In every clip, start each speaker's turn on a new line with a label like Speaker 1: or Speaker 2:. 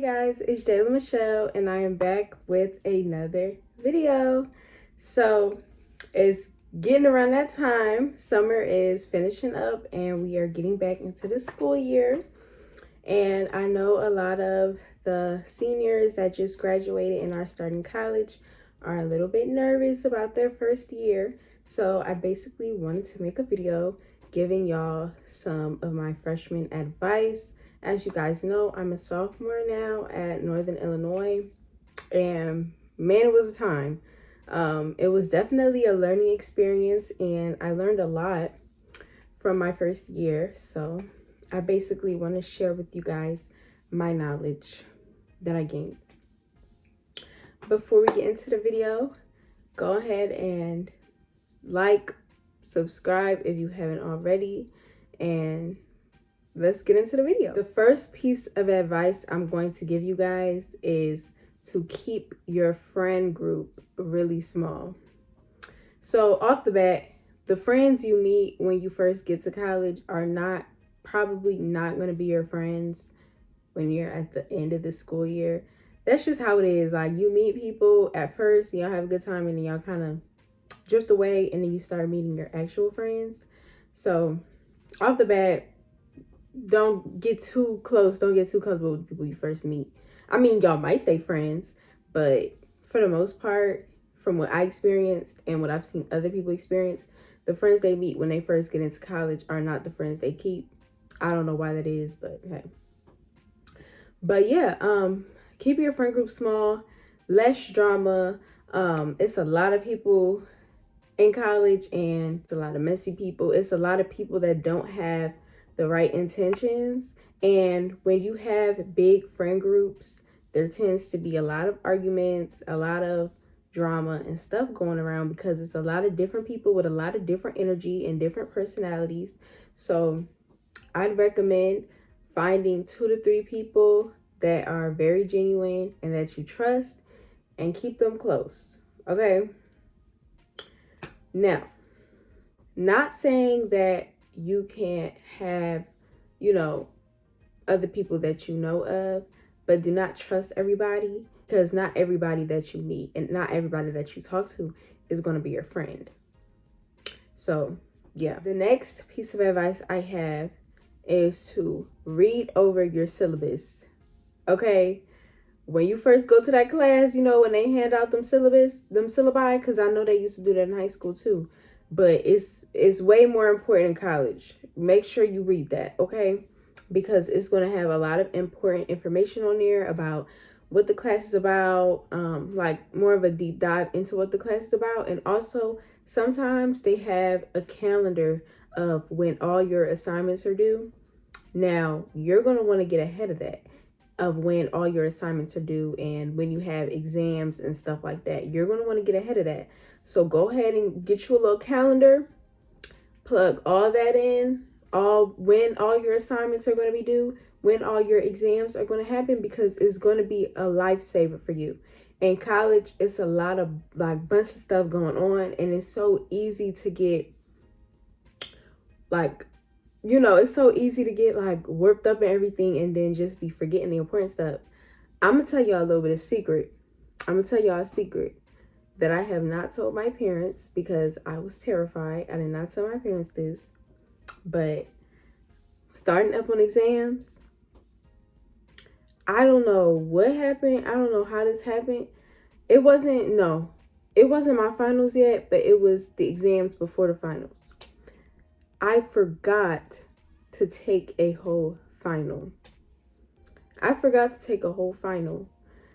Speaker 1: Guys, it's Jayla Michelle and I am back with another video. So it's getting around that time. Summer is finishing up and we are getting back into the school year. And I know a lot of the seniors that just graduated and are starting college are a little bit nervous about their first year. So I basically wanted to make a video giving y'all some of my freshman advice. As you guys know, I'm a sophomore now at Northern Illinois, and man, it was a time. It was definitely a learning experience, and I learned a lot from my first year. So I basically want to share with you guys my knowledge that I gained. Before we get into the video, go ahead and like, subscribe if you haven't already, and let's get into the video. The first piece of advice I'm going to give you guys is to keep your friend group really small. So off the bat, the friends you meet when you first get to college are probably not going to be your friends when you're at the end of the school year. That's just how it is. Like, you meet people at first, y'all have a good time, and then y'all kind of drift away, and then you start meeting your actual friends. So off the bat, don't get too close. Don't get too comfortable with people you first meet. I mean, y'all might stay friends, but for the most part, from what I experienced and what I've seen other people experience, the friends they meet when they first get into college are not the friends they keep. I don't know why that is, but hey. But yeah, keep your friend group small, less drama. It's a lot of people in college, and it's a lot of messy people. It's a lot of people that don't have the right intentions. And when you have big friend groups, there tends to be a lot of arguments, a lot of drama and stuff going around, because it's a lot of different people with a lot of different energy and different personalities. So I'd recommend finding 2 to 3 people that are very genuine and that you trust, and keep them close. Okay. Now, not saying that you can't have, other people that you know of, but do not trust everybody, because not everybody that you meet and not everybody that you talk to is going to be your friend. So yeah, the next piece of advice I have is to read over your syllabus. Okay. When you first go to that class, when they hand out them syllabi, because I know they used to do that in high school too, but it's way more important in college. Make sure you read that, okay? Because it's going to have a lot of important information on there about what the class is about, like more of a deep dive into what the class is about. And also, sometimes they have a calendar of when all your assignments are due. Now, you're going to want to get ahead of that, of when all your assignments are due and when you have exams and stuff like that. You're going to want to get ahead of that. So go ahead and get you a little calendar, plug all that in, when all your assignments are going to be due, when all your exams are going to happen, because it's going to be a lifesaver for you. In college, it's a lot of bunch of stuff going on, and it's so easy to get it's so easy to get warped up in everything and then just be forgetting the important stuff. I'm going to tell y'all a little bit of secret. I'm going to tell y'all a secret that I have not told my parents, because I was terrified. I did not tell my parents this. But starting up on exams, I don't know what happened. I don't know how this happened. It wasn't my finals yet, but it was the exams before the finals. I forgot to take a whole final.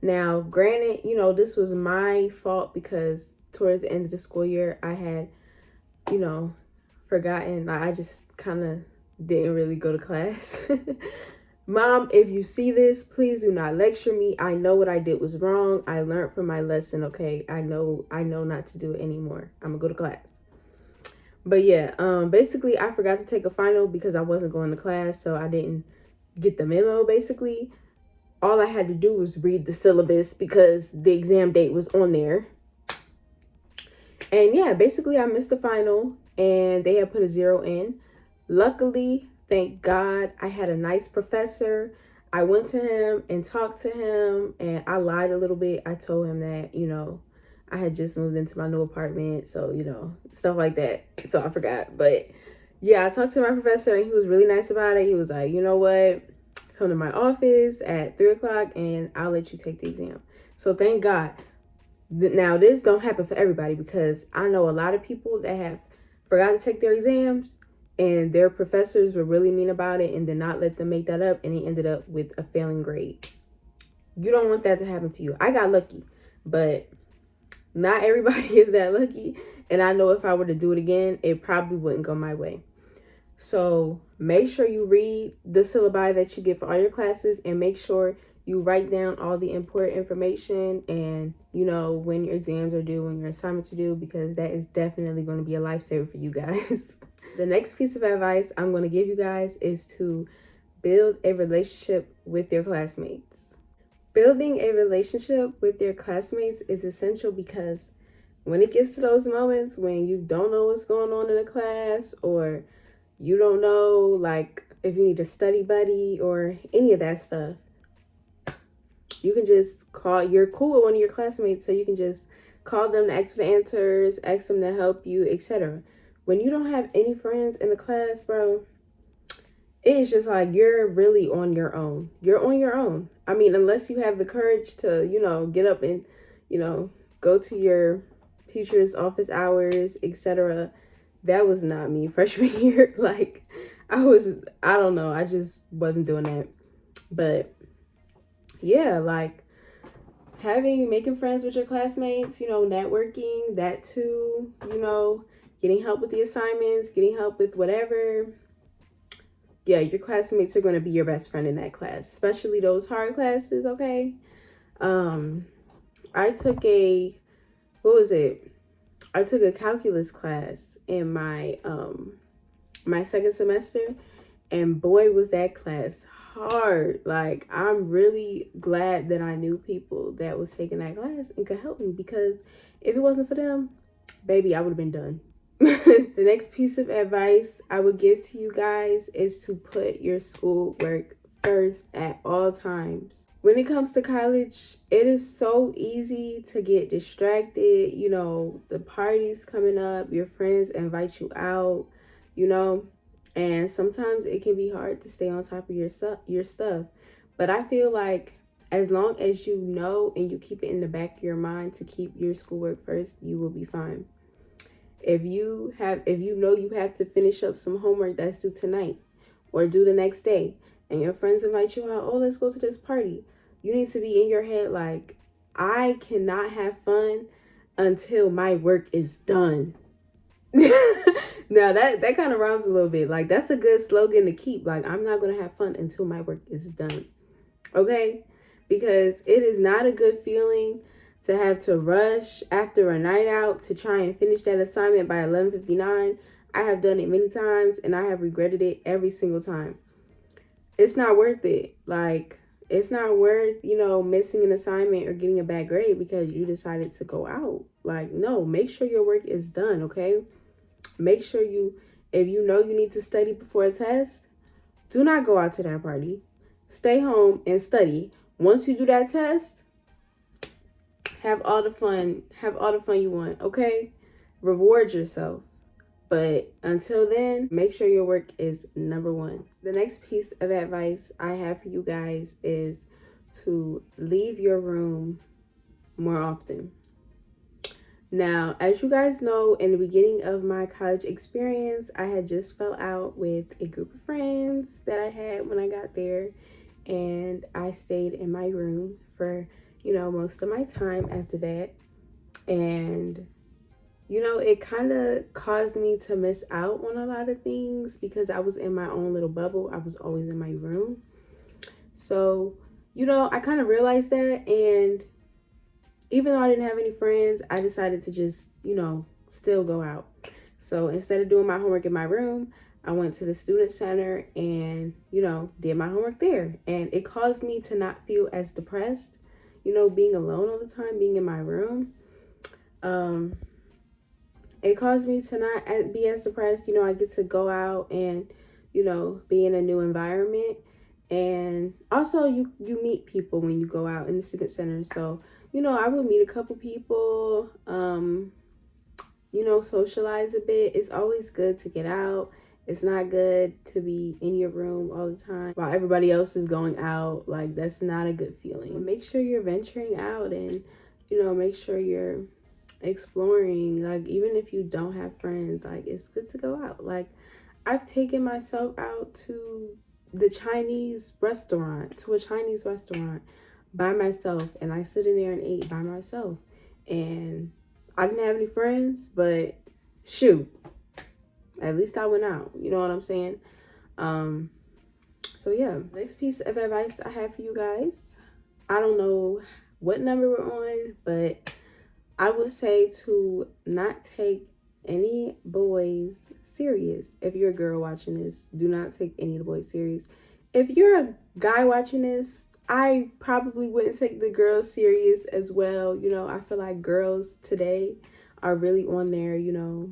Speaker 1: Now, granted, this was my fault, because towards the end of the school year, I had, forgotten. I just kind of didn't really go to class. Mom, if you see this, please do not lecture me. I know what I did was wrong. I learned from my lesson, okay? I know not to do it anymore. I'm gonna go to class. But yeah, basically, I forgot to take a final because I wasn't going to class, so I didn't get the memo, basically. All I had to do was read the syllabus because the exam date was on there. And yeah, basically, I missed the final, and they had put a 0 in. Luckily, thank God, I had a nice professor. I went to him and talked to him, and I lied a little bit. I told him that, I had just moved into my new apartment, so, stuff like that. So I forgot. But yeah, I talked to my professor and he was really nice about it. He was like, you know what? Come to my office at 3 o'clock and I'll let you take the exam. So thank God. Now, this don't happen for everybody, because I know a lot of people that have forgot to take their exams and their professors were really mean about it and did not let them make that up, and they ended up with a failing grade. You don't want that to happen to you. I got lucky, but not everybody is that lucky. And I know if I were to do it again, it probably wouldn't go my way. So make sure you read the syllabi that you get for all your classes, and make sure you write down all the important information and, when your exams are due, when your assignments are due, because that is definitely going to be a lifesaver for you guys. The next piece of advice I'm going to give you guys is to build a relationship with your classmates. Building a relationship with your classmates is essential, because when it gets to those moments when you don't know what's going on in a class, or you don't know, like, if you need a study buddy or any of that stuff, you can just you're cool with one of your classmates, so you can just call them to ask for the answers, ask them to help you, etc. When you don't have any friends in the class, bro, it's just like you're really on your own. You're on your own. I mean, unless you have the courage to, get up and, go to your teacher's office hours, etc. That was not me freshman year. Like, I don't know. I just wasn't doing that. But yeah, like making friends with your classmates, networking, that too, getting help with the assignments, getting help with whatever. Yeah, your classmates are going to be your best friend in that class, especially those hard classes, okay? I took I took a calculus class in my my second semester, and boy, was that class hard. Like, I'm really glad that I knew people that was taking that class and could help me, because if it wasn't for them, baby, I would have been done. The next piece of advice I would give to you guys is to put your schoolwork first at all times. When it comes to college, it is so easy to get distracted. The parties coming up, your friends invite you out, and sometimes it can be hard to stay on top of your stuff. But I feel like as long as you know and you keep it in the back of your mind to keep your schoolwork first, you will be fine. If you know you have to finish up some homework that's due tonight or due the next day, and your friends invite you out, oh, let's go to this party, you need to be in your head like, I cannot have fun until my work is done. Now that kind of rhymes a little bit. Like, that's a good slogan to keep. Like, I'm not going to have fun until my work is done. Okay? Because it is not a good feeling to have to rush after a night out to try and finish that assignment by 11:59. I have done it many times and I have regretted it every single time. It's not worth it. Like, it's not worth, missing an assignment or getting a bad grade because you decided to go out. Like, no, make sure your work is done, okay? Make sure if you know you need to study before a test, do not go out to that party. Stay home and study. Once you do that test, have all the fun you want, okay? Reward yourself. But until then, make sure your work is number one. The next piece of advice I have for you guys is to leave your room more often. Now, as you guys know, in the beginning of my college experience, I had just fell out with a group of friends that I had when I got there, and I stayed in my room for, most of my time after that. And, it kind of caused me to miss out on a lot of things because I was in my own little bubble. I was always in my room. So, I kind of realized that, and even though I didn't have any friends, I decided to just, still go out. So instead of doing my homework in my room, I went to the student center and, did my homework there. And it caused me to not feel as depressed, being alone all the time, being in my room. It caused me to not be as depressed. I get to go out and, be in a new environment. And also you meet people when you go out in the student center. So, you know, I would meet a couple people, you know, socialize a bit. It's always good to get out. It's not good to be in your room all the time while everybody else is going out. Like, that's not a good feeling. Make sure you're venturing out and, you know, make sure you're exploring. Like, even if you don't have friends, like, it's good to go out. Like, I've taken myself out to a Chinese restaurant by myself, and I sit in there and ate by myself. And I didn't have any friends, but shoot, at least I went out. You know what I'm saying? So yeah, next piece of advice I have for you guys. I don't know what number we're on, but I would say to not take any boys serious. If you're a girl watching this, do not take any of the boys serious. If you're a guy watching this, I probably wouldn't take the girls serious as well. You know, I feel like girls today are really on there, you know,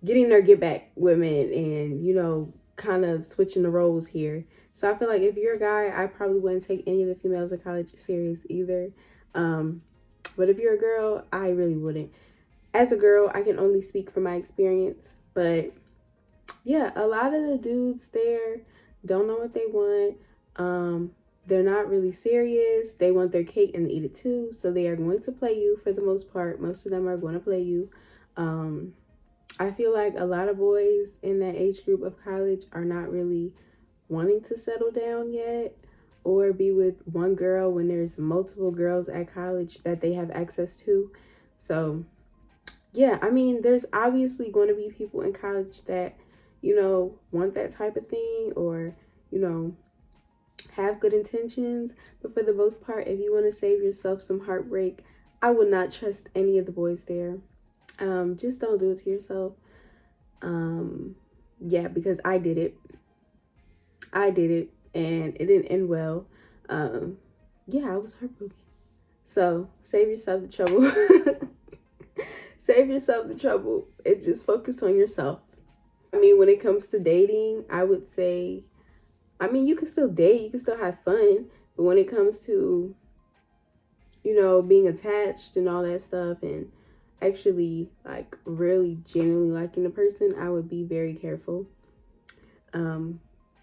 Speaker 1: getting their get back women and, you know, kind of switching the roles here. So I feel like if you're a guy, I probably wouldn't take any of the females in college serious either. But if you're a girl, I really wouldn't. As a girl, I can only speak from my experience. But yeah, a lot of the dudes there don't know what they want. They're not really serious. They want their cake and eat it too. So they are going to play you for the most part. Most of them are going to play you. I feel like a lot of boys in that age group of college are not really wanting to settle down yet or be with one girl when there's multiple girls at college that they have access to. So yeah, I mean, there's obviously going to be people in college that, you know, want that type of thing or, you know, have good intentions. But for the most part, if you want to save yourself some heartbreak, I would not trust any of the boys there. Just don't do it to yourself. Yeah, because I did it and it didn't end well. Yeah, I was heartbroken. So save yourself the trouble. Save yourself the trouble and just focus on yourself. I mean, when it comes to dating, I would say, I mean, you can still date, you can still have fun, but when it comes to, you know, being attached and all that stuff and actually like really genuinely liking the person, I would be very careful. And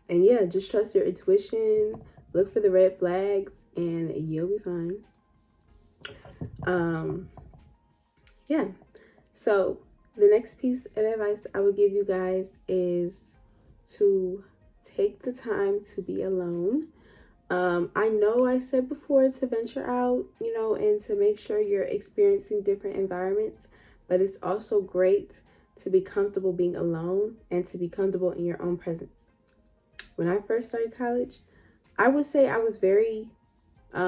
Speaker 1: yeah, just trust your intuition, look for the red flags, and you'll be fine. Yeah. So the next piece of advice I would give you guys is to take the time to be alone. I know I said before to venture out, you know, and to make sure you're experiencing different environments, but it's also great to be comfortable being alone and to be comfortable in your own presence. When I first started college, I would say I was very, I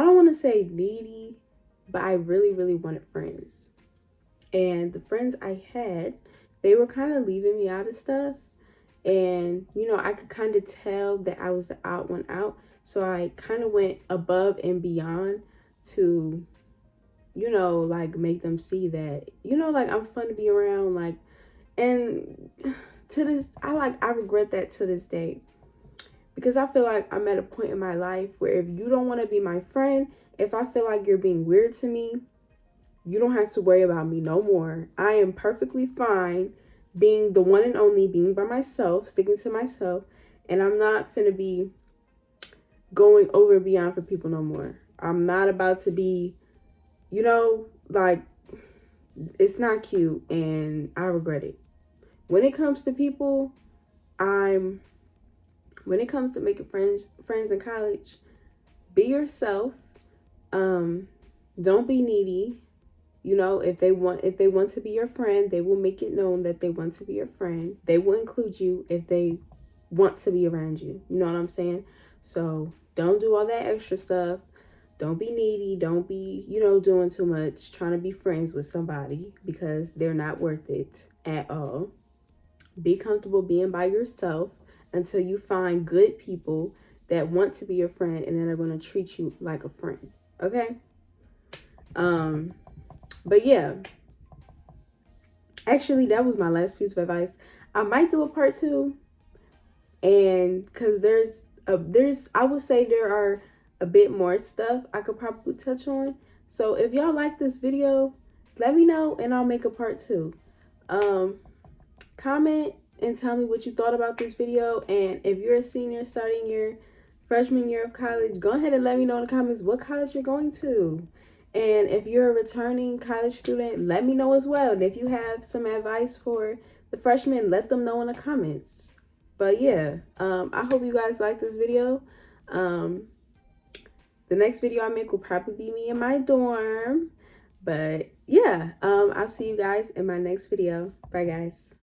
Speaker 1: don't want to say needy, but I really, really wanted friends. And the friends I had, they were kind of leaving me out of stuff. And, you know, I could kind of tell that I was the odd one out. So I kind of went above and beyond to, you know, like make them see that, you know, like I'm fun to be around. Like, and to this, I regret that to this day. Because I feel like I'm at a point in my life where if you don't want to be my friend, if I feel like you're being weird to me, you don't have to worry about me no more. I am perfectly fine being the one and only, being by myself, sticking to myself. And I'm not finna be going over and beyond for people no more. I'm not about to be, you know, like, it's not cute and I regret it. When it comes to people, when it comes to making friends in college, be yourself. Don't be needy. You know, if they want to be your friend, they will make it known that they want to be your friend. They will include you if they want to be around you. You know what I'm saying? So don't do all that extra stuff. Don't be needy. Don't be, you know, doing too much, trying to be friends with somebody because they're not worth it at all. Be comfortable being by yourself until you find good people that want to be your friend and then are going to treat you like a friend. Okay? But yeah, actually, that was my last piece of advice. I might do a part 2, and because I would say there are a bit more stuff I could probably touch on. So if y'all like this video, let me know and I'll make a part 2. Comment and tell me what you thought about this video. And if you're a senior starting your freshman year of college, go ahead and let me know in the comments what college you're going to. And if you're a returning college student, let me know as well. And if you have some advice for the freshmen, let them know in the comments. But yeah, I hope you guys like this video. The next video I make will probably be me in my dorm. But yeah, I'll see you guys in my next video. Bye, guys.